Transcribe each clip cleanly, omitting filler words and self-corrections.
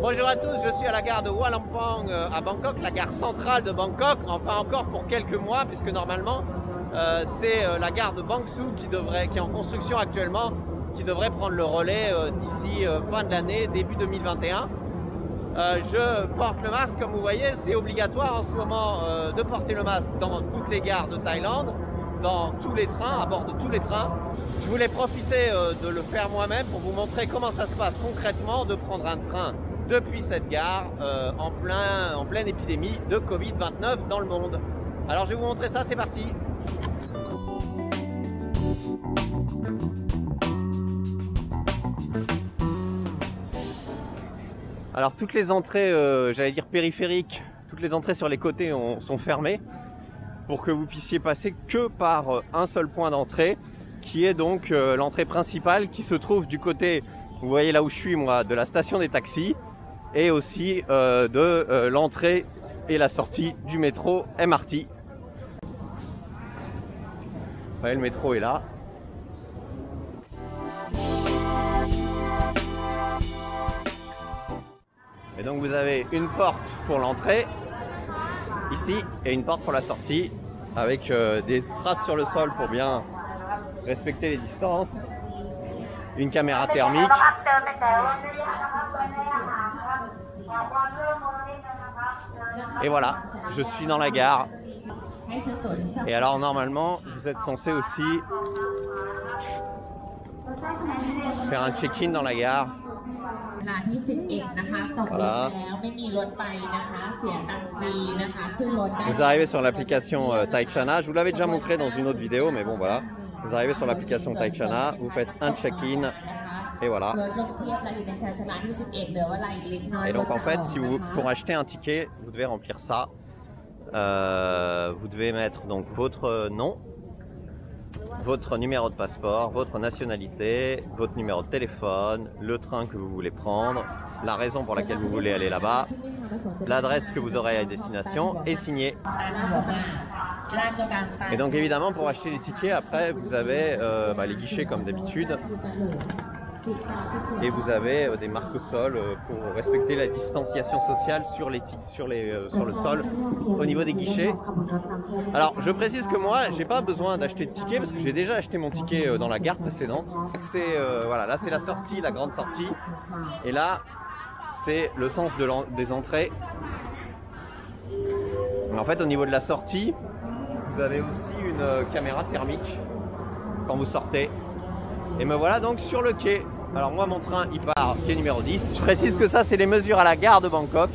Bonjour à tous, je suis à la gare de Hua Lamphong à Bangkok, la gare centrale de Bangkok, enfin encore pour quelques mois puisque normalement c'est la gare de Bang Sue qui est en construction actuellement, qui devrait prendre le relais d'ici fin de l'année, début 2021. Je porte le masque, comme vous voyez, c'est obligatoire en ce moment de porter le masque dans toutes les gares de Thaïlande, dans tous les trains, à bord de tous les trains. Je voulais profiter de le faire moi-même pour vous montrer comment ça se passe concrètement de prendre un train depuis cette gare en pleine épidémie de Covid-19 dans le monde. Alors je vais vous montrer ça, c'est parti. Alors toutes les entrées, j'allais dire périphériques, toutes les entrées sur les côtés sont fermées pour que vous puissiez passer que par un seul point d'entrée qui est donc l'entrée principale qui se trouve du côté, vous voyez là où je suis moi, de la station des taxis et aussi de l'entrée et la sortie du métro MRT. Vous voyez, le métro est là. Et donc vous avez une porte pour l'entrée ici et une porte pour la sortie avec des traces sur le sol pour bien respecter les distances, une caméra thermique. Et voilà, je suis dans la gare. Et alors normalement vous êtes censé aussi faire un check-in dans la gare. Voilà. Vous arrivez sur l'application Thai-Chana, je vous l'avais déjà montré dans une autre vidéo, mais bon voilà. Vous arrivez sur l'application Thai-Chana, vous faites un check-in et voilà. Et donc en fait, pour acheter un ticket, vous devez remplir ça. Vous devez mettre donc votre nom, votre numéro de passeport, votre nationalité, votre numéro de téléphone, le train que vous voulez prendre, la raison pour laquelle vous voulez aller là-bas, l'adresse que vous aurez à destination et signer. Et donc évidemment pour acheter les tickets, après vous avez les guichets comme d'habitude. Et vous avez des marques au sol pour respecter la distanciation sociale sur le sol au niveau des guichets. Alors je précise que moi j'ai pas besoin d'acheter de ticket parce que j'ai déjà acheté mon ticket dans la gare précédente. Voilà, là c'est la sortie, la grande sortie, et là c'est le sens des entrées. Mais en fait au niveau de la sortie, vous avez aussi une caméra thermique quand vous sortez. Et me voilà donc sur le quai. Alors moi mon train il part quai numéro 10. Je précise que ça c'est les mesures à la gare de Bangkok.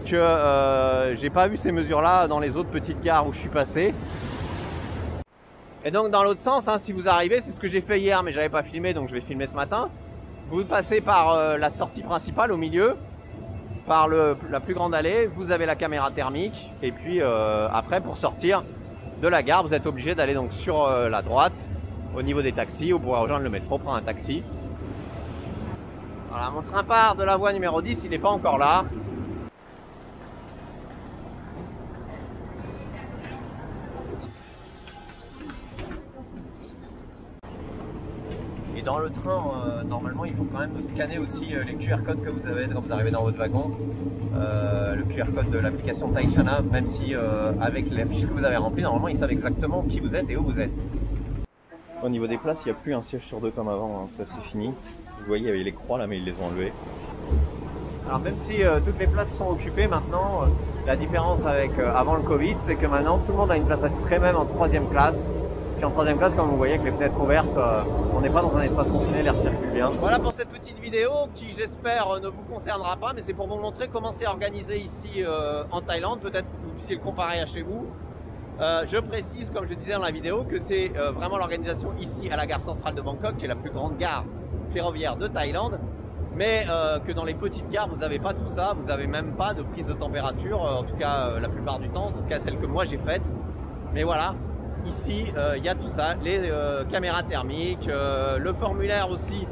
Que j'ai pas vu ces mesures là dans les autres petites gares où je suis passé. Et donc dans l'autre sens, hein, si vous arrivez, c'est ce que j'ai fait hier mais j'avais pas filmé donc je vais filmer ce matin. Vous passez par la sortie principale au milieu, par la plus grande allée, vous avez la caméra thermique et puis après pour sortir de la gare vous êtes obligé d'aller donc sur la droite. Au niveau des taxis, vous pourrez rejoindre le métro, prendre un taxi. Voilà, mon train part de la voie numéro 10, il n'est pas encore là. Et dans le train, normalement, il faut quand même scanner aussi les QR codes que vous avez quand vous arrivez dans votre wagon. Le QR code de l'application Thai-Chana, même si avec les fiches que vous avez remplies, normalement, ils savent exactement qui vous êtes et où vous êtes. Au niveau des places, il n'y a plus un siège sur deux comme avant, hein. Ça c'est fini. Vous voyez, il y avait les croix là, mais ils les ont enlevées. Alors même si toutes les places sont occupées maintenant, la différence avec avant le Covid, c'est que maintenant tout le monde a une place attitrée, même en troisième classe. Puis en troisième classe, comme vous voyez, avec les fenêtres ouvertes, on n'est pas dans un espace confiné, l'air circule bien. Voilà pour cette petite vidéo qui, j'espère, ne vous concernera pas, mais c'est pour vous montrer comment c'est organisé ici en Thaïlande. Peut-être que vous puissiez le comparer à chez vous. Je précise, comme je disais dans la vidéo, que c'est vraiment l'organisation ici à la gare centrale de Bangkok, qui est la plus grande gare ferroviaire de Thaïlande, mais que dans les petites gares, vous n'avez pas tout ça, vous n'avez même pas de prise de température, en tout cas la plupart du temps, en tout cas celle que moi j'ai faite. Mais voilà, ici il y a tout ça, les caméras thermiques, le formulaire aussi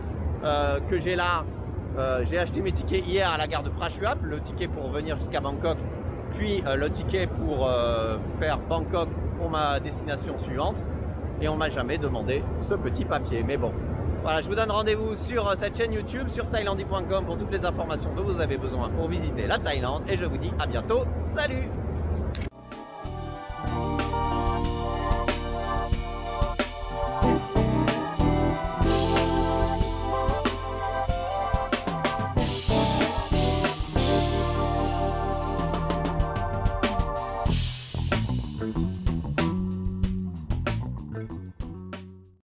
que j'ai là. J'ai acheté mes tickets hier à la gare de Prachuap, le ticket pour venir jusqu'à Bangkok. Puis le ticket pour faire Bangkok pour ma destination suivante. Et on m'a jamais demandé ce petit papier. Mais bon, Voilà, je vous donne rendez-vous sur cette chaîne YouTube, sur thailandi.com pour toutes les informations dont vous avez besoin pour visiter la Thaïlande. Et je vous dis à bientôt. Salut! Thank you.